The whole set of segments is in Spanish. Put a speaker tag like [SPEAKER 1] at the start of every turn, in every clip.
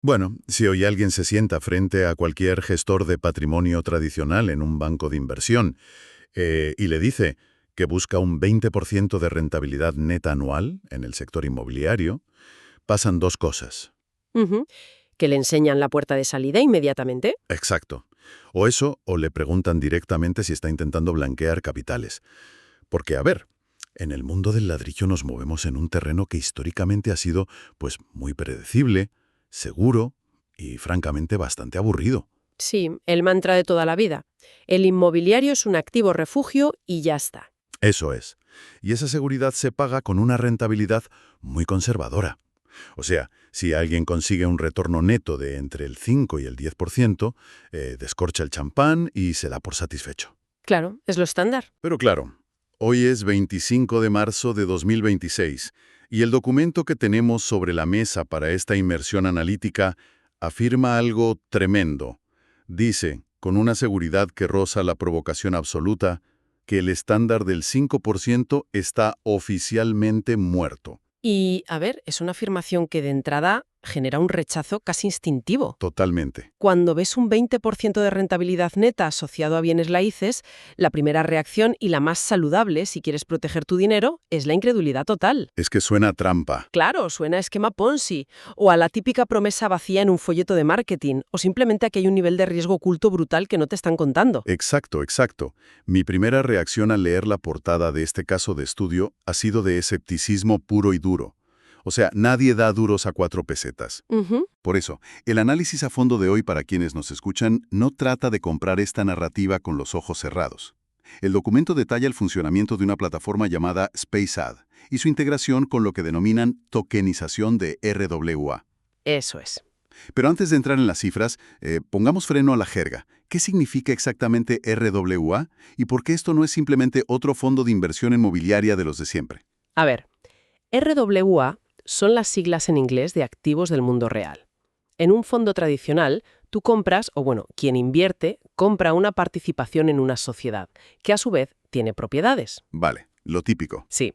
[SPEAKER 1] Bueno, si hoy alguien se sienta frente a cualquier gestor de patrimonio tradicional en un banco de inversión y le dice que busca un 20% de rentabilidad neta anual en el sector inmobiliario, pasan dos cosas.
[SPEAKER 2] Ujú. Que le enseñan la puerta de salida inmediatamente.
[SPEAKER 1] Exacto. O eso, o le preguntan directamente si está intentando blanquear capitales. Porque, a ver, en el mundo del ladrillo nos movemos en un terreno que históricamente ha sido, pues, muy predecible, seguro y, francamente, bastante aburrido.
[SPEAKER 2] Sí, el mantra de toda la vida. El inmobiliario es un activo refugio y ya está.
[SPEAKER 1] Eso es. Y esa seguridad se paga con una rentabilidad muy conservadora. O sea, si alguien consigue un retorno neto de entre el 5 y el 10%, descorcha el champán y se da por satisfecho.
[SPEAKER 2] Claro, es lo estándar.
[SPEAKER 1] Pero claro, hoy es 25 de marzo de 2026 y el documento que tenemos sobre la mesa para esta inmersión analítica afirma algo tremendo. Dice, con una seguridad que roza la provocación absoluta, que el estándar del 5% está oficialmente muerto.
[SPEAKER 2] Y, a ver, es una afirmación que de entrada genera un rechazo casi instintivo.
[SPEAKER 1] Totalmente.
[SPEAKER 2] Cuando ves un 20% de rentabilidad neta asociado a bienes raíces, la primera reacción y la más saludable, si quieres proteger tu dinero, es la incredulidad total.
[SPEAKER 1] Es que suena a trampa.
[SPEAKER 2] Claro, suena a esquema Ponzi, o a la típica promesa vacía en un folleto de marketing, o simplemente a que hay un nivel de riesgo oculto brutal que no te están contando.
[SPEAKER 1] Exacto, exacto. Mi primera reacción al leer la portada de este caso de estudio ha sido de escepticismo puro y duro. O sea, nadie da duros a 4 pesetas.
[SPEAKER 2] Ujú.
[SPEAKER 1] Por eso, el análisis a fondo de hoy para quienes nos escuchan no trata de comprar esta narrativa con los ojos cerrados. El documento detalla el funcionamiento de una plataforma llamada SpaceAd y su integración con lo que denominan tokenización de RWA.
[SPEAKER 2] Eso es.
[SPEAKER 1] Pero antes de entrar en las cifras, pongamos freno a la jerga. ¿Qué significa exactamente RWA y por qué esto no es simplemente otro fondo de inversión inmobiliaria de los de siempre?
[SPEAKER 2] A ver, RWA son las siglas en inglés de activos del mundo real. En un fondo tradicional, tú compras, o bueno, quien invierte, compra una participación en una sociedad, que a su vez tiene propiedades.
[SPEAKER 1] Vale, lo típico.
[SPEAKER 2] Sí,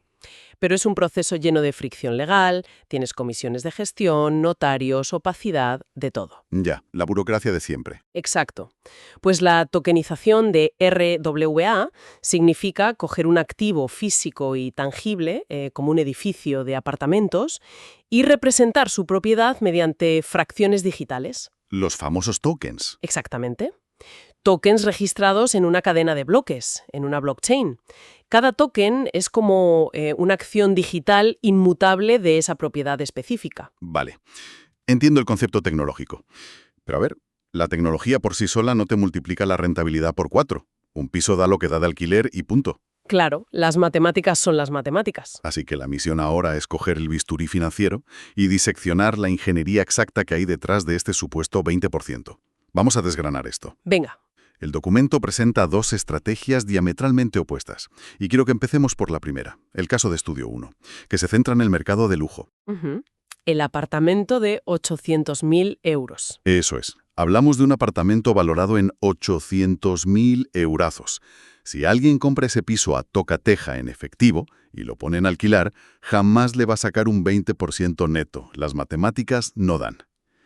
[SPEAKER 2] pero es un proceso lleno de fricción legal, tienes comisiones de gestión, notarios, opacidad, de todo.
[SPEAKER 1] Ya, la burocracia de siempre.
[SPEAKER 2] Exacto. Pues la tokenización de RWA significa coger un activo físico y tangible, como un edificio de apartamentos, y representar su propiedad mediante fracciones digitales.
[SPEAKER 1] Los famosos tokens.
[SPEAKER 2] Exactamente. Tokens registrados en una cadena de bloques, en una blockchain. Cada token es como una acción digital inmutable de esa propiedad específica.
[SPEAKER 1] Vale. Entiendo el concepto tecnológico. Pero a ver, la tecnología por sí sola no te multiplica la rentabilidad por 4. Un piso da lo que da de alquiler y punto.
[SPEAKER 2] Claro, las matemáticas son las matemáticas.
[SPEAKER 1] Así que la misión ahora es coger el bisturí financiero y diseccionar la ingeniería exacta que hay detrás de este supuesto 20%. Vamos a desgranar esto.
[SPEAKER 2] Venga.
[SPEAKER 1] El documento presenta dos estrategias diametralmente opuestas. Y quiero que empecemos por la primera, el caso de estudio 1, que se centra en el mercado de lujo.
[SPEAKER 2] Ujú. El apartamento de 800.000 euros.
[SPEAKER 1] Eso es. Hablamos de un apartamento valorado en 800.000 eurazos. Si alguien compra ese piso a toca-teja en efectivo y lo pone en alquilar, jamás le va a sacar un 20% neto. Las matemáticas no dan.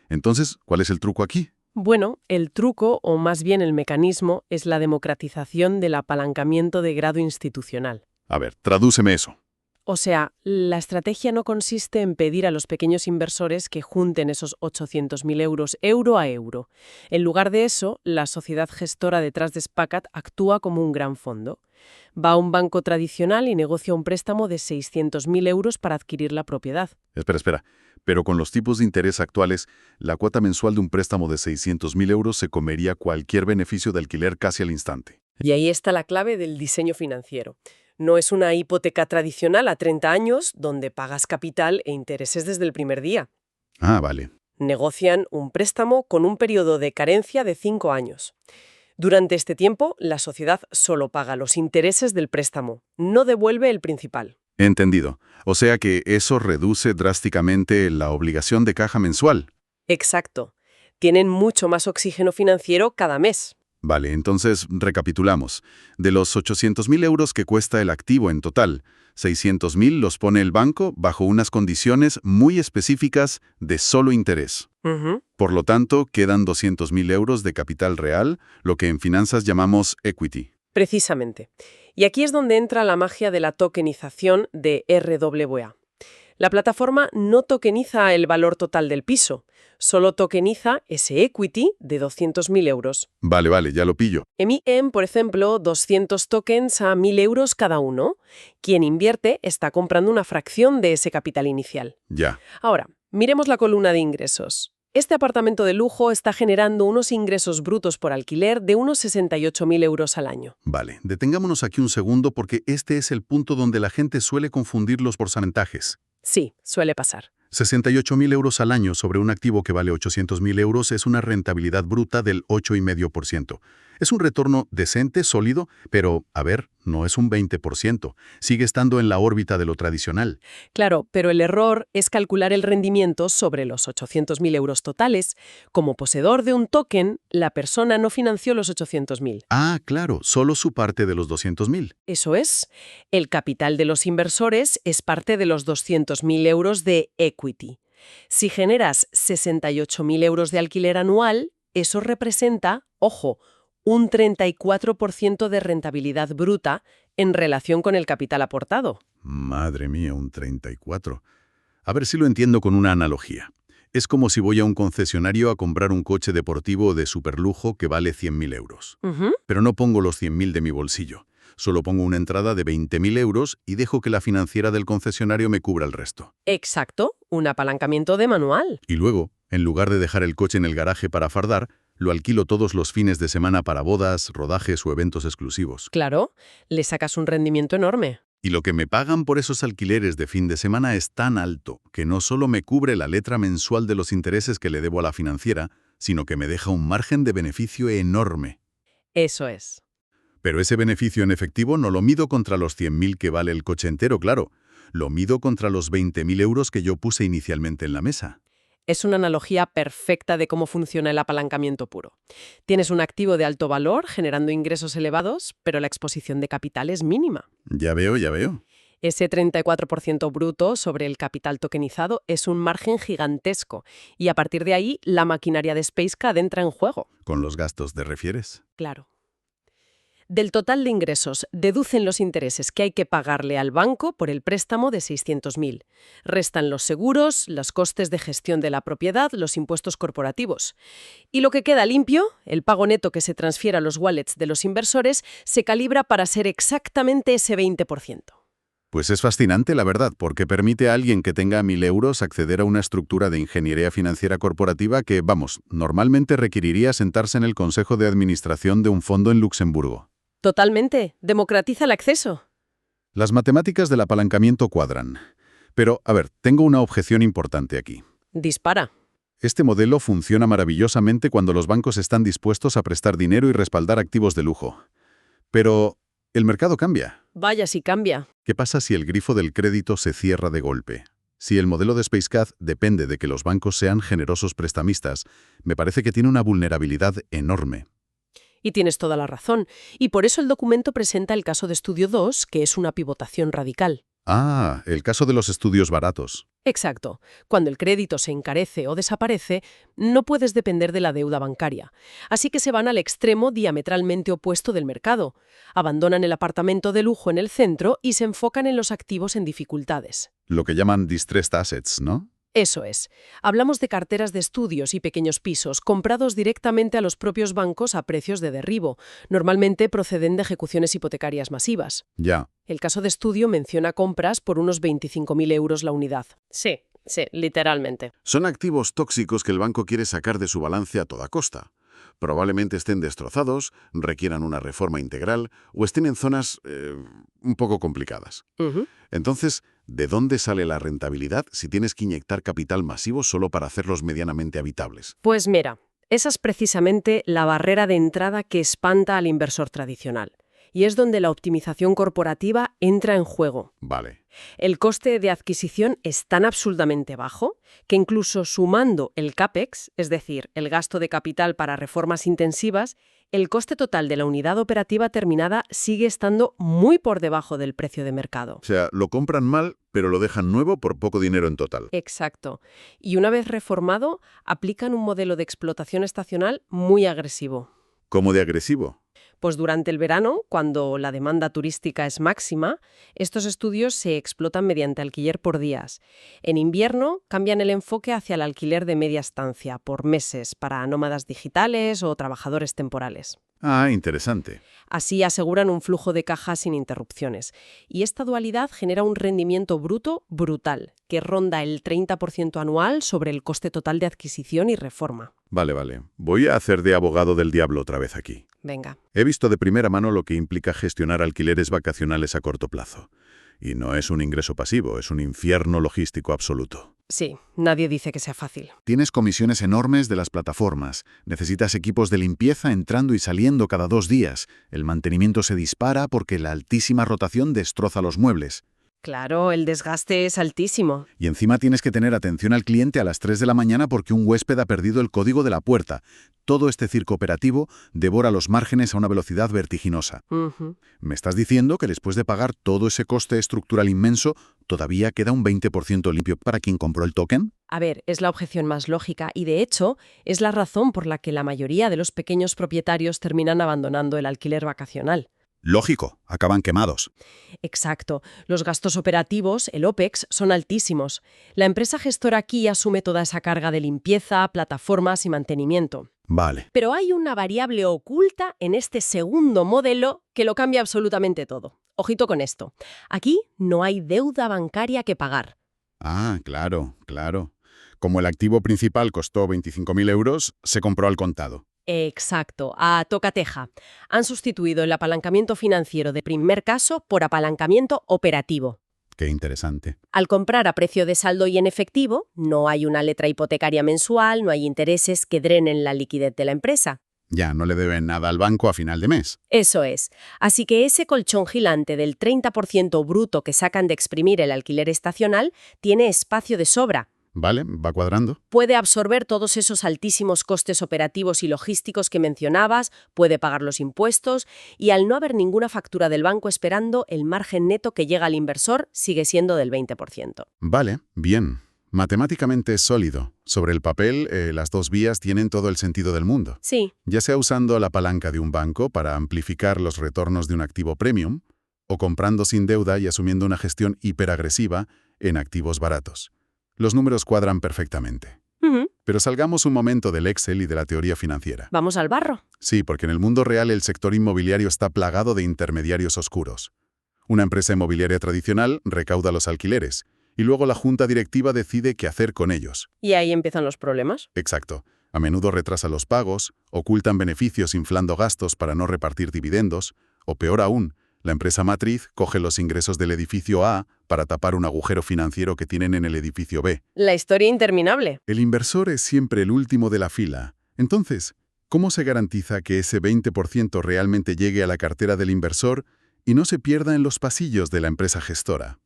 [SPEAKER 1] Entonces, ¿cuál es el truco aquí?
[SPEAKER 2] Bueno, el truco, o más bien el mecanismo, es la democratización del apalancamiento de grado institucional.
[SPEAKER 1] A ver, tradúceme eso.
[SPEAKER 2] O sea, la estrategia no consiste en pedir a los pequeños inversores que junten esos 800.000 euros euro a euro. En lugar de eso, la sociedad gestora detrás de SPACAT actúa como un gran fondo. Va a un banco tradicional y negocia un préstamo de 600.000 euros para adquirir la propiedad.
[SPEAKER 1] Espera. Pero con los tipos de interés actuales, la cuota mensual de un préstamo de 600.000 euros se comería cualquier beneficio de alquiler casi al instante.
[SPEAKER 2] Y ahí está la clave del diseño financiero. No es una hipoteca tradicional a 30 años donde pagas capital e intereses desde el primer día.
[SPEAKER 1] Ah, vale.
[SPEAKER 2] Negocian un préstamo con un periodo de carencia de 5 años. Durante este tiempo, la sociedad solo paga los intereses del préstamo, no devuelve el principal.
[SPEAKER 1] Entendido. O sea que eso reduce drásticamente la obligación de caja mensual.
[SPEAKER 2] Exacto. Tienen mucho más oxígeno financiero cada mes.
[SPEAKER 1] Vale, entonces recapitulamos. De los 800.000 euros que cuesta el activo en total, 600.000 los pone el banco bajo unas condiciones muy específicas de solo interés.
[SPEAKER 2] Ujú.
[SPEAKER 1] Por lo tanto, quedan 200.000 euros de capital real, lo que en finanzas llamamos equity.
[SPEAKER 2] Precisamente. Y aquí es donde entra la magia de la tokenización de RWA. La plataforma no tokeniza el valor total del piso, solo tokeniza ese equity de 200.000 euros.
[SPEAKER 1] Vale, ya lo pillo.
[SPEAKER 2] Emiten, por ejemplo, 200 tokens a 1.000 euros cada uno. Quien invierte está comprando una fracción de ese capital inicial.
[SPEAKER 1] Ya.
[SPEAKER 2] Ahora, miremos la columna de ingresos. Este apartamento de lujo está generando unos ingresos brutos por alquiler de unos 68.000 euros al año.
[SPEAKER 1] Vale, detengámonos aquí un segundo porque este es el punto donde la gente suele confundir los porcentajes.
[SPEAKER 2] Sí, suele pasar.
[SPEAKER 1] 68.000 euros al año sobre un activo que vale 800.000 euros es una rentabilidad bruta del 8,5%. Es un retorno decente, sólido, pero, a ver, no es un 20%. Sigue estando en la órbita de lo tradicional.
[SPEAKER 2] Claro, pero el error es calcular el rendimiento sobre los 800.000 euros totales. Como poseedor de un token, la persona no financió los 800.000.
[SPEAKER 1] Ah, claro, solo su parte de los 200.000.
[SPEAKER 2] Eso es. El capital de los inversores es parte de los 200.000 euros de equity. Si generas 68.000 euros de alquiler anual, eso representa, ojo, un 34% de rentabilidad bruta en relación con el capital aportado.
[SPEAKER 1] Madre mía, un 34. A ver si lo entiendo con una analogía. Es como si voy a un concesionario a comprar un coche deportivo de superlujo que vale 100.000 euros.
[SPEAKER 2] Ujú.
[SPEAKER 1] Pero no pongo los 100.000 de mi bolsillo. Solo pongo una entrada de 20.000 euros y dejo que la financiera del concesionario me cubra el resto.
[SPEAKER 2] Exacto, un apalancamiento de manual.
[SPEAKER 1] Y luego, en lugar de dejar el coche en el garaje para fardar, lo alquilo todos los fines de semana para bodas, rodajes o eventos exclusivos.
[SPEAKER 2] Claro, le sacas un rendimiento enorme.
[SPEAKER 1] Y lo que me pagan por esos alquileres de fin de semana es tan alto que no solo me cubre la letra mensual de los intereses que le debo a la financiera, sino que me deja un margen de beneficio enorme.
[SPEAKER 2] Eso es.
[SPEAKER 1] Pero ese beneficio en efectivo no lo mido contra los 100.000 que vale el coche entero, claro. Lo mido contra los 20.000 euros que yo puse inicialmente en la mesa.
[SPEAKER 2] Es una analogía perfecta de cómo funciona el apalancamiento puro. Tienes un activo de alto valor generando ingresos elevados, pero la exposición de capital es mínima.
[SPEAKER 1] Ya veo.
[SPEAKER 2] Ese 34% bruto sobre el capital tokenizado es un margen gigantesco y a partir de ahí la maquinaria de SpaceCAD entra en juego.
[SPEAKER 1] ¿Con los gastos te refieres?
[SPEAKER 2] Claro. Del total de ingresos, deducen los intereses que hay que pagarle al banco por el préstamo de 600.000. Restan los seguros, los costes de gestión de la propiedad, los impuestos corporativos. Y lo que queda limpio, el pago neto que se transfiere a los wallets de los inversores, se calibra para ser exactamente ese 20%.
[SPEAKER 1] Pues es fascinante, la verdad, porque permite a alguien que tenga 1.000 euros acceder a una estructura de ingeniería financiera corporativa que, normalmente requeriría sentarse en el consejo de administración de un fondo en Luxemburgo.
[SPEAKER 2] Totalmente. Democratiza el acceso.
[SPEAKER 1] Las matemáticas del apalancamiento cuadran. Pero, a ver, tengo una objeción importante aquí.
[SPEAKER 2] Dispara.
[SPEAKER 1] Este modelo funciona maravillosamente cuando los bancos están dispuestos a prestar dinero y respaldar activos de lujo. Pero el mercado cambia.
[SPEAKER 2] Vaya si cambia.
[SPEAKER 1] ¿Qué pasa si el grifo del crédito se cierra de golpe? Si el modelo de SpaceCAD depende de que los bancos sean generosos prestamistas, me parece que tiene una vulnerabilidad enorme.
[SPEAKER 2] Y tienes toda la razón. Y por eso el documento presenta el caso de estudio 2, que es una pivotación radical.
[SPEAKER 1] Ah, el caso de los estudios baratos.
[SPEAKER 2] Exacto. Cuando el crédito se encarece o desaparece, no puedes depender de la deuda bancaria. Así que se van al extremo diametralmente opuesto del mercado. Abandonan el apartamento de lujo en el centro y se enfocan en los activos en dificultades.
[SPEAKER 1] Lo que llaman distressed assets, ¿no?
[SPEAKER 2] Eso es. Hablamos de carteras de estudios y pequeños pisos comprados directamente a los propios bancos a precios de derribo. Normalmente proceden de ejecuciones hipotecarias masivas.
[SPEAKER 1] Ya.
[SPEAKER 2] El caso de estudio menciona compras por unos 25.000 euros la unidad. Sí, literalmente.
[SPEAKER 1] Son activos tóxicos que el banco quiere sacar de su balance a toda costa. Probablemente estén destrozados, requieran una reforma integral o estén en zonas un poco complicadas.
[SPEAKER 2] Ujú.
[SPEAKER 1] Entonces, ¿de dónde sale la rentabilidad si tienes que inyectar capital masivo solo para hacerlos medianamente habitables?
[SPEAKER 2] Pues mira, esa es precisamente la barrera de entrada que espanta al inversor tradicional. Y es donde la optimización corporativa entra en juego.
[SPEAKER 1] Vale.
[SPEAKER 2] El coste de adquisición es tan absurdamente bajo que incluso sumando el CAPEX, es decir, el gasto de capital para reformas intensivas, El coste total de la unidad operativa terminada sigue estando muy por debajo del precio de mercado.
[SPEAKER 1] O sea, lo compran mal, pero lo dejan nuevo por poco dinero en total.
[SPEAKER 2] Exacto. Y una vez reformado, aplican un modelo de explotación estacional muy agresivo.
[SPEAKER 1] ¿Cómo de agresivo?
[SPEAKER 2] Pues durante el verano, cuando la demanda turística es máxima, estos estudios se explotan mediante alquiler por días. En invierno, cambian el enfoque hacia el alquiler de media estancia, por meses, para nómadas digitales o trabajadores temporales.
[SPEAKER 1] Ah, interesante.
[SPEAKER 2] Así aseguran un flujo de caja sin interrupciones. Y esta dualidad genera un rendimiento bruto brutal, que ronda el 30% anual sobre el coste total de adquisición y reforma.
[SPEAKER 1] Vale, vale. Voy a hacer de abogado del diablo otra vez aquí.
[SPEAKER 2] Venga.
[SPEAKER 1] He visto de primera mano lo que implica gestionar alquileres vacacionales a corto plazo. Y no es un ingreso pasivo, es un infierno logístico absoluto.
[SPEAKER 2] Sí, nadie dice que sea fácil.
[SPEAKER 1] Tienes comisiones enormes de las plataformas, necesitas equipos de limpieza entrando y saliendo cada 2 días, el mantenimiento se dispara porque la altísima rotación destroza los muebles.
[SPEAKER 2] Claro, el desgaste es altísimo.
[SPEAKER 1] Y encima tienes que tener atención al cliente a las 3 de la mañana porque un huésped ha perdido el código de la puerta. Todo este circo operativo devora los márgenes a una velocidad vertiginosa.
[SPEAKER 2] Ujú.
[SPEAKER 1] ¿Me estás diciendo que después de pagar todo ese coste estructural inmenso, todavía queda un 20% limpio para quien compró el token?
[SPEAKER 2] A ver, es la objeción más lógica y, de hecho, es la razón por la que la mayoría de los pequeños propietarios terminan abandonando el alquiler vacacional.
[SPEAKER 1] Lógico, acaban quemados.
[SPEAKER 2] Exacto. Los gastos operativos, el OPEX, son altísimos. La empresa gestora aquí asume toda esa carga de limpieza, plataformas y mantenimiento.
[SPEAKER 1] Vale.
[SPEAKER 2] Pero hay una variable oculta en este segundo modelo que lo cambia absolutamente todo. Ojito con esto. Aquí no hay deuda bancaria que pagar.
[SPEAKER 1] Ah, claro, claro. Como el activo principal costó 25.000 euros, se compró al contado.
[SPEAKER 2] Exacto, a tocateja. Han sustituido el apalancamiento financiero de primer caso por apalancamiento operativo.
[SPEAKER 1] Qué interesante.
[SPEAKER 2] Al comprar a precio de saldo y en efectivo, no hay una letra hipotecaria mensual, no hay intereses que drenen la liquidez de la empresa.
[SPEAKER 1] Ya no le deben nada al banco a final de mes.
[SPEAKER 2] Eso es. Así que ese colchón gigante del 30% bruto que sacan de exprimir el alquiler estacional tiene espacio de sobra.
[SPEAKER 1] Vale, va cuadrando.
[SPEAKER 2] Puede absorber todos esos altísimos costes operativos y logísticos que mencionabas, puede pagar los impuestos y al no haber ninguna factura del banco esperando, el margen neto que llega al inversor sigue siendo del 20%.
[SPEAKER 1] Vale, bien. Matemáticamente es sólido. Sobre el papel, las dos vías tienen todo el sentido del mundo.
[SPEAKER 2] Sí,
[SPEAKER 1] Ya sea usando la palanca de un banco para amplificar los retornos de un activo premium, o comprando sin deuda y asumiendo una gestión hiperagresiva en activos baratos. Los números cuadran perfectamente. Pero salgamos un momento del Excel y de la teoría financiera.
[SPEAKER 2] vamos al barro.
[SPEAKER 1] Sí, porque en el mundo real el sector inmobiliario está plagado de intermediarios oscuros. Una empresa inmobiliaria tradicional recauda los alquileres, y luego la junta directiva decide qué hacer con ellos.
[SPEAKER 2] Y ahí empiezan los problemas.
[SPEAKER 1] Exacto. A menudo retrasa los pagos, ocultan beneficios inflando gastos para no repartir dividendos, o peor aún, la empresa matriz coge los ingresos del edificio A para tapar un agujero financiero que tienen en el edificio B.
[SPEAKER 2] La historia interminable.
[SPEAKER 1] El inversor es siempre el último de la fila. Entonces, ¿cómo se garantiza que ese 20% realmente llegue a la cartera del inversor y no se pierda en los pasillos de la empresa gestora?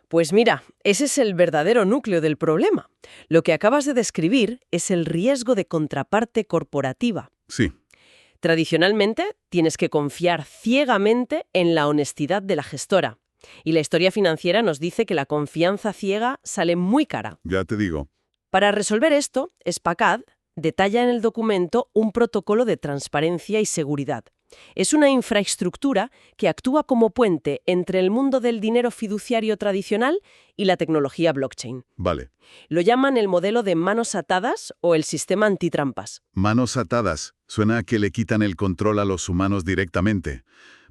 [SPEAKER 2] Pues mira, ese es el verdadero núcleo del problema. Lo que acabas de describir es el riesgo de contraparte corporativa.
[SPEAKER 1] Sí.
[SPEAKER 2] Tradicionalmente, tienes que confiar ciegamente en la honestidad de la gestora. Y la historia financiera nos dice que la confianza ciega sale muy cara.
[SPEAKER 1] Ya te digo.
[SPEAKER 2] Para resolver esto, SPACAD detalla en el documento un protocolo de transparencia y seguridad. Es una infraestructura que actúa como puente entre el mundo del dinero fiduciario tradicional y la tecnología blockchain.
[SPEAKER 1] Vale.
[SPEAKER 2] Lo llaman el modelo de manos atadas o el sistema antitrampas.
[SPEAKER 1] Manos atadas. Suena a que le quitan el control a los humanos directamente.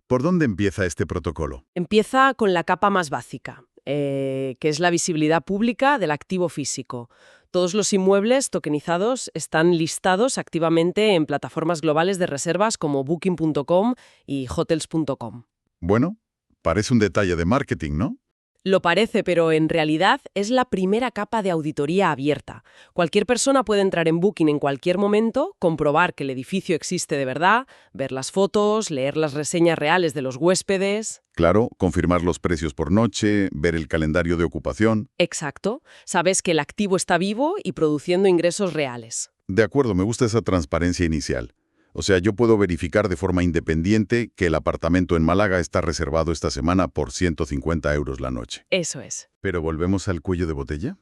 [SPEAKER 1] ¿Por dónde empieza este protocolo?
[SPEAKER 2] Empieza con la capa más básica, que es la visibilidad pública del activo físico. Todos los inmuebles tokenizados están listados activamente en plataformas globales de reservas como Booking.com y Hotels.com.
[SPEAKER 1] Bueno, parece un detalle de marketing, ¿no?
[SPEAKER 2] Lo parece, pero en realidad es la primera capa de auditoría abierta. Cualquier persona puede entrar en Booking en cualquier momento, comprobar que el edificio existe de verdad, ver las fotos, leer las reseñas reales de los huéspedes.
[SPEAKER 1] Claro, confirmar los precios por noche, ver el calendario de ocupación.
[SPEAKER 2] Exacto. Sabes que el activo está vivo y produciendo ingresos reales.
[SPEAKER 1] De acuerdo, me gusta esa transparencia inicial. O sea, yo puedo verificar de forma independiente que el apartamento en Málaga está reservado esta semana por 150 euros la noche.
[SPEAKER 2] Eso es.
[SPEAKER 1] Pero volvemos al cuello de botella.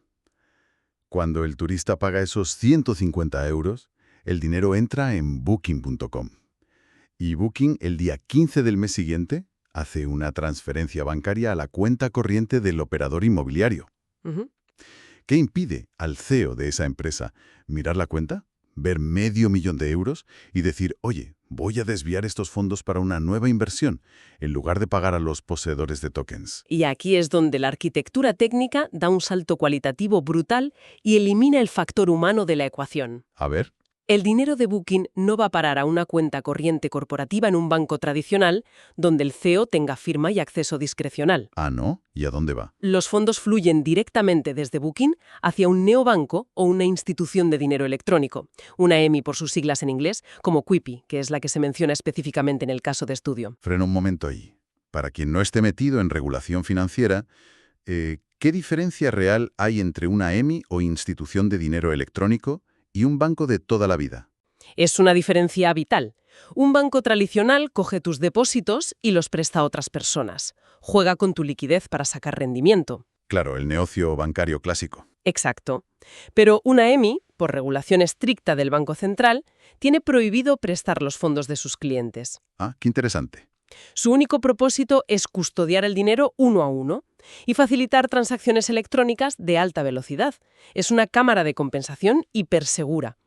[SPEAKER 1] Cuando el turista paga esos 150 euros, el dinero entra en Booking.com. Y Booking, el día 15 del mes siguiente, hace una transferencia bancaria a la cuenta corriente del operador inmobiliario.
[SPEAKER 2] Ujú.
[SPEAKER 1] ¿Qué impide al CEO de esa empresa mirar la cuenta, ver $500.000 de euros y decir, oye, voy a desviar estos fondos para una nueva inversión, en lugar de pagar a los poseedores de tokens?
[SPEAKER 2] Y aquí es donde la arquitectura técnica da un salto cualitativo brutal y elimina el factor humano de la ecuación.
[SPEAKER 1] A ver,
[SPEAKER 2] El dinero de Booking no va a parar a una cuenta corriente corporativa en un banco tradicional donde el CEO tenga firma y acceso discrecional.
[SPEAKER 1] ¿no? ¿Y a dónde va?
[SPEAKER 2] Los fondos fluyen directamente desde Booking hacia un neobanco o una institución de dinero electrónico, una EMI por sus siglas en inglés, como Quipi, que es la que se menciona específicamente en el caso de estudio.
[SPEAKER 1] Frena un momento ahí. Para quien no esté metido en regulación financiera, ¿qué diferencia real hay entre una EMI o institución de dinero electrónico y un banco de toda la vida?
[SPEAKER 2] Es una diferencia vital. Un banco tradicional coge tus depósitos y los presta a otras personas. Juega con tu liquidez para sacar rendimiento.
[SPEAKER 1] Claro, el negocio bancario clásico.
[SPEAKER 2] Exacto. Pero una EMI, por regulación estricta del Banco Central, tiene prohibido prestar los fondos de sus clientes.
[SPEAKER 1] Ah, qué interesante.
[SPEAKER 2] Su único propósito es custodiar el dinero uno a uno y facilitar transacciones electrónicas de alta velocidad. Es una cámara de compensación hipersegura.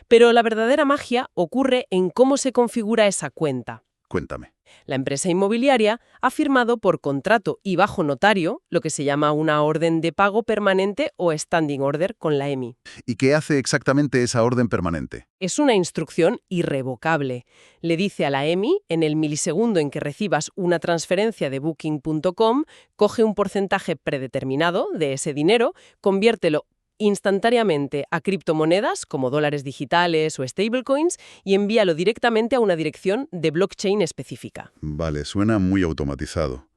[SPEAKER 2] Pero la verdadera magia ocurre en cómo se configura esa cuenta.
[SPEAKER 1] Cuéntame.
[SPEAKER 2] La empresa inmobiliaria ha firmado por contrato y bajo notario lo que se llama una orden de pago permanente o standing order con la EMI.
[SPEAKER 1] ¿Y qué hace exactamente esa orden permanente?
[SPEAKER 2] Es una instrucción irrevocable. Le dice a la EMI, en el milisegundo en que recibas una transferencia de Booking.com, coge un porcentaje predeterminado de ese dinero, conviértelo instantáneamente a criptomonedas como dólares digitales o stablecoins y envíalo directamente a una dirección de blockchain específica.
[SPEAKER 1] Vale, suena muy automatizado.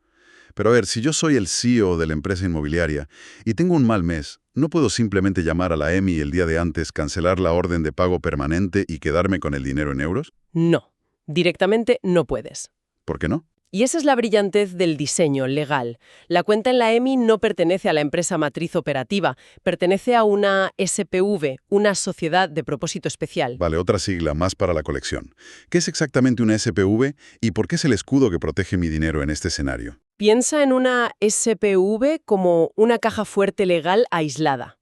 [SPEAKER 1] Pero a ver, si yo soy el CEO de la empresa inmobiliaria y tengo un mal mes, ¿no puedo simplemente llamar a la EMI el día de antes, cancelar la orden de pago permanente y quedarme con el dinero en euros?
[SPEAKER 2] No, directamente no puedes.
[SPEAKER 1] ¿Por qué no?
[SPEAKER 2] Y esa es la brillantez del diseño legal. La cuenta en la EMI no pertenece a la empresa matriz operativa, pertenece a una SPV, una sociedad de propósito especial.
[SPEAKER 1] Vale, otra sigla más para la colección. ¿Qué es exactamente una SPV y por qué es el escudo que protege mi dinero en este escenario?
[SPEAKER 2] Piensa en una SPV como una caja fuerte legal aislada.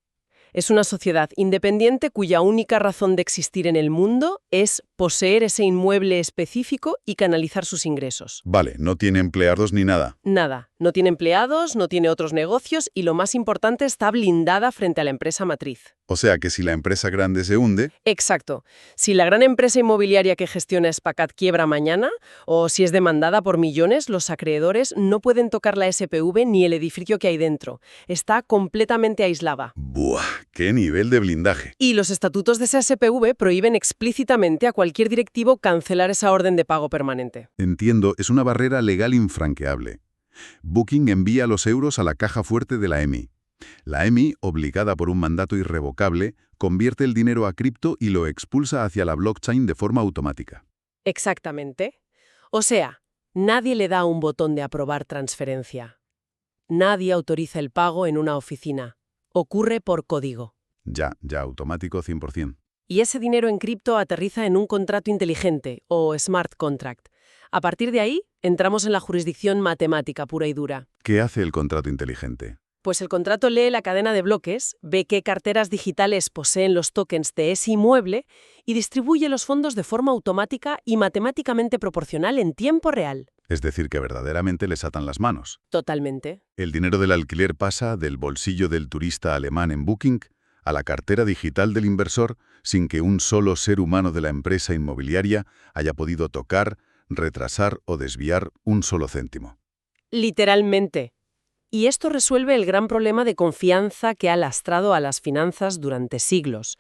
[SPEAKER 2] Es una sociedad independiente cuya única razón de existir en el mundo es poseer ese inmueble específico y canalizar sus ingresos.
[SPEAKER 1] Vale, no tiene empleados ni nada.
[SPEAKER 2] Nada, no tiene empleados, no tiene otros negocios y lo más importante, está blindada frente a la empresa matriz.
[SPEAKER 1] O sea que si la empresa grande se hunde,
[SPEAKER 2] Exacto. Si la gran empresa inmobiliaria que gestiona Spacat quiebra mañana, o si es demandada por millones, los acreedores no pueden tocar la SPV ni el edificio que hay dentro. Está completamente aislada.
[SPEAKER 1] ¡buah! ¡Qué nivel de blindaje!
[SPEAKER 2] Y los estatutos de esa SPV prohíben explícitamente a cualquier directivo cancelar esa orden de pago permanente.
[SPEAKER 1] Entiendo, es una barrera legal infranqueable. Booking envía los euros a la caja fuerte de la EMI. La EMI, obligada por un mandato irrevocable, convierte el dinero a cripto y lo expulsa hacia la blockchain de forma automática.
[SPEAKER 2] Exactamente. O sea, nadie le da un botón de aprobar transferencia. Nadie autoriza el pago en una oficina. Ocurre por código.
[SPEAKER 1] Ya, automático 100%.
[SPEAKER 2] Y ese dinero en cripto aterriza en un contrato inteligente, o smart contract. A partir de ahí, entramos en la jurisdicción matemática pura y dura.
[SPEAKER 1] ¿Qué hace el contrato inteligente?
[SPEAKER 2] Pues el contrato lee la cadena de bloques, ve qué carteras digitales poseen los tokens de ese inmueble y distribuye los fondos de forma automática y matemáticamente proporcional en tiempo real.
[SPEAKER 1] Es decir, que verdaderamente les atan las manos.
[SPEAKER 2] Totalmente.
[SPEAKER 1] El dinero del alquiler pasa del bolsillo del turista alemán en Booking a la cartera digital del inversor sin que un solo ser humano de la empresa inmobiliaria haya podido tocar, retrasar o desviar un solo céntimo.
[SPEAKER 2] Literalmente. Y esto resuelve el gran problema de confianza que ha lastrado a las finanzas durante siglos.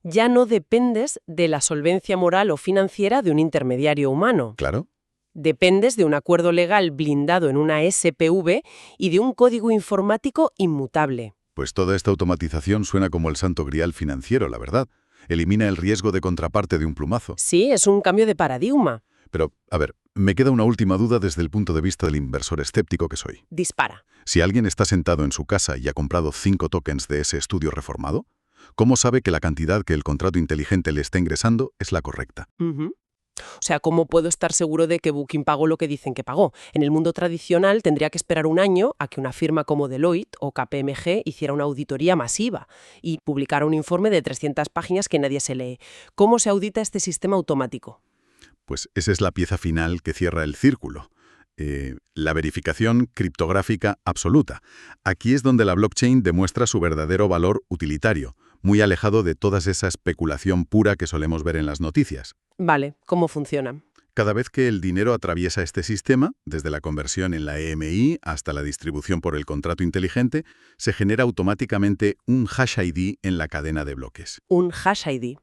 [SPEAKER 2] Ya no dependes de la solvencia moral o financiera de un intermediario humano.
[SPEAKER 1] ¿Claro?
[SPEAKER 2] Dependes de un acuerdo legal blindado en una SPV y de un código informático inmutable.
[SPEAKER 1] Pues toda esta automatización suena como el santo grial financiero, la verdad. Elimina el riesgo de contraparte de un plumazo.
[SPEAKER 2] Sí, es un cambio de paradigma.
[SPEAKER 1] Pero, a ver, me queda una última duda desde el punto de vista del inversor escéptico que soy.
[SPEAKER 2] Dispara.
[SPEAKER 1] Si alguien está sentado en su casa y ha comprado 5 tokens de ese estudio reformado, ¿cómo sabe que la cantidad que el contrato inteligente le está ingresando es la correcta?
[SPEAKER 2] Ujú. O sea, ¿cómo puedo estar seguro de que Booking pagó lo que dicen que pagó? En el mundo tradicional tendría que esperar un año a que una firma como Deloitte o KPMG hiciera una auditoría masiva y publicara un informe de 300 páginas que nadie se lee. ¿Cómo se audita este sistema automático?
[SPEAKER 1] Pues esa es la pieza final que cierra el círculo. La verificación criptográfica absoluta. Aquí es donde la blockchain demuestra su verdadero valor utilitario, muy alejado de toda esa especulación pura que solemos ver en las noticias.
[SPEAKER 2] Vale, ¿cómo funciona?
[SPEAKER 1] Cada vez que el dinero atraviesa este sistema, desde la conversión en la EMI hasta la distribución por el contrato inteligente, se genera automáticamente un hash ID en la cadena de bloques.
[SPEAKER 2] Un hash ID.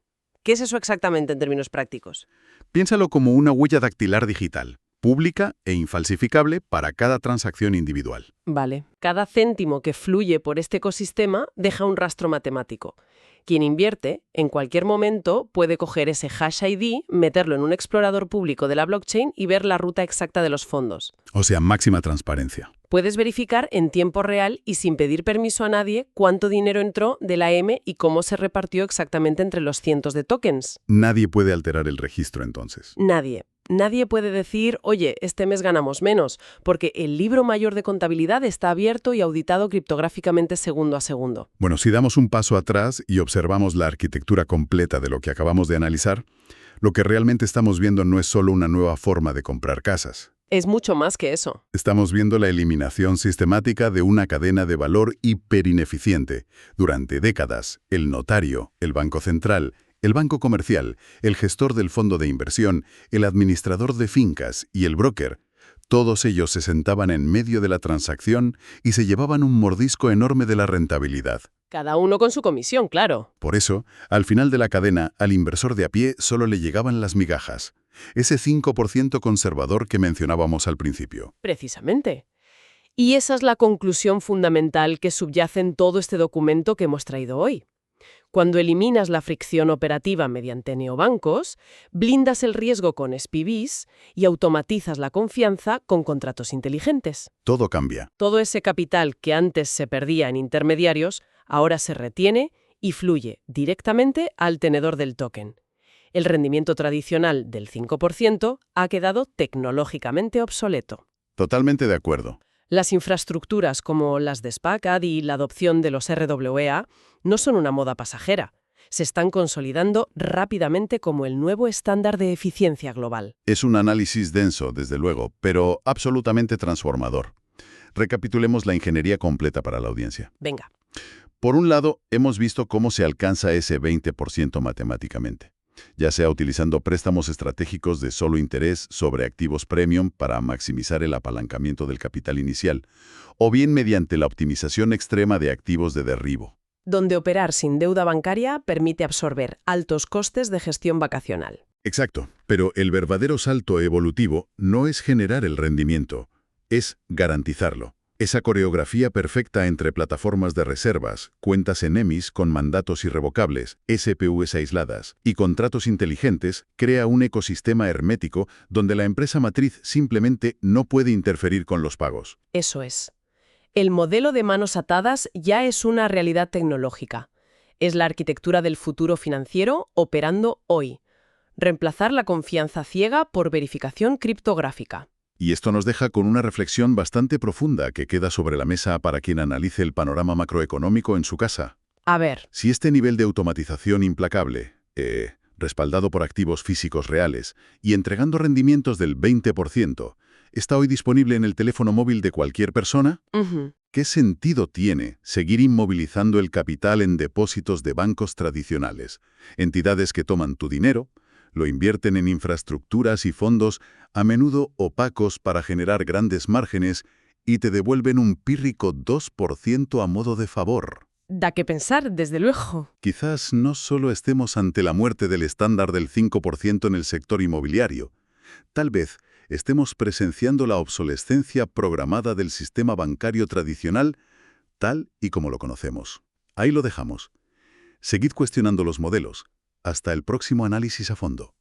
[SPEAKER 2] ¿Qué es eso exactamente en términos prácticos?
[SPEAKER 1] Piénsalo como una huella dactilar digital, pública e infalsificable para cada transacción individual.
[SPEAKER 2] Vale. Cada céntimo que fluye por este ecosistema deja un rastro matemático. Quien invierte, en cualquier momento, puede coger ese hash ID, meterlo en un explorador público de la blockchain y ver la ruta exacta de los fondos.
[SPEAKER 1] O sea, máxima transparencia.
[SPEAKER 2] Puedes verificar en tiempo real y sin pedir permiso a nadie cuánto dinero entró de la M y cómo se repartió exactamente entre los cientos de tokens.
[SPEAKER 1] Nadie puede alterar el registro entonces.
[SPEAKER 2] Nadie. Nadie puede decir, oye, este mes ganamos menos, porque el libro mayor de contabilidad está abierto y auditado criptográficamente segundo a segundo.
[SPEAKER 1] Bueno, si damos un paso atrás y observamos la arquitectura completa de lo que acabamos de analizar, lo que realmente estamos viendo no es solo una nueva forma de comprar casas.
[SPEAKER 2] Es mucho más que eso.
[SPEAKER 1] Estamos viendo la eliminación sistemática de una cadena de valor hiperineficiente. Durante décadas, el notario, el banco central, el banco comercial, el gestor del fondo de inversión, el administrador de fincas y el broker, todos ellos se sentaban en medio de la transacción y se llevaban un mordisco enorme de la rentabilidad.
[SPEAKER 2] Cada uno con su comisión, claro.
[SPEAKER 1] Por eso, al final de la cadena, al inversor de a pie solo le llegaban las migajas, ese 5% conservador que mencionábamos al principio.
[SPEAKER 2] Precisamente. Y esa es la conclusión fundamental que subyace en todo este documento que hemos traído hoy. Cuando eliminas la fricción operativa mediante neobancos, blindas el riesgo con SPVs y automatizas la confianza con contratos inteligentes.
[SPEAKER 1] Todo cambia.
[SPEAKER 2] Todo ese capital que antes se perdía en intermediarios, ahora se retiene y fluye directamente al tenedor del token. El rendimiento tradicional del 5% ha quedado tecnológicamente obsoleto.
[SPEAKER 1] Totalmente de acuerdo.
[SPEAKER 2] Las infraestructuras como las de SPACAD y la adopción de los RWA no son una moda pasajera. Se están consolidando rápidamente como el nuevo estándar de eficiencia global.
[SPEAKER 1] Es un análisis denso, desde luego, pero absolutamente transformador. Recapitulemos la ingeniería completa para la audiencia.
[SPEAKER 2] Venga.
[SPEAKER 1] Por un lado, hemos visto cómo se alcanza ese 20% matemáticamente, ya sea utilizando préstamos estratégicos de solo interés sobre activos premium para maximizar el apalancamiento del capital inicial, o bien mediante la optimización extrema de activos de derribo.
[SPEAKER 2] Donde operar sin deuda bancaria permite absorber altos costes de gestión vacacional.
[SPEAKER 1] Exacto, pero el verdadero salto evolutivo no es generar el rendimiento, es garantizarlo. Esa coreografía perfecta entre plataformas de reservas, cuentas en EMIs con mandatos irrevocables, SPVs aisladas y contratos inteligentes crea un ecosistema hermético donde la empresa matriz simplemente no puede interferir con los pagos.
[SPEAKER 2] Eso es. El modelo de manos atadas ya es una realidad tecnológica. Es la arquitectura del futuro financiero operando hoy. Reemplazar la confianza ciega por verificación criptográfica.
[SPEAKER 1] Y esto nos deja con una reflexión bastante profunda que queda sobre la mesa para quien analice el panorama macroeconómico en su casa.
[SPEAKER 2] A ver.
[SPEAKER 1] Si este nivel de automatización implacable, respaldado por activos físicos reales y entregando rendimientos del 20%, está hoy disponible en el teléfono móvil de cualquier persona, ¿qué sentido tiene seguir inmovilizando el capital en depósitos de bancos tradicionales, entidades que toman tu dinero, lo invierten en infraestructuras y fondos a menudo opacos para generar grandes márgenes y te devuelven un pírrico 2% a modo de favor?
[SPEAKER 2] Da que pensar, desde luego.
[SPEAKER 1] Quizás no solo estemos ante la muerte del estándar del 5% en el sector inmobiliario. Tal vez estemos presenciando la obsolescencia programada del sistema bancario tradicional, tal y como lo conocemos. Ahí lo dejamos. Seguid cuestionando los modelos, Hasta el próximo análisis a fondo.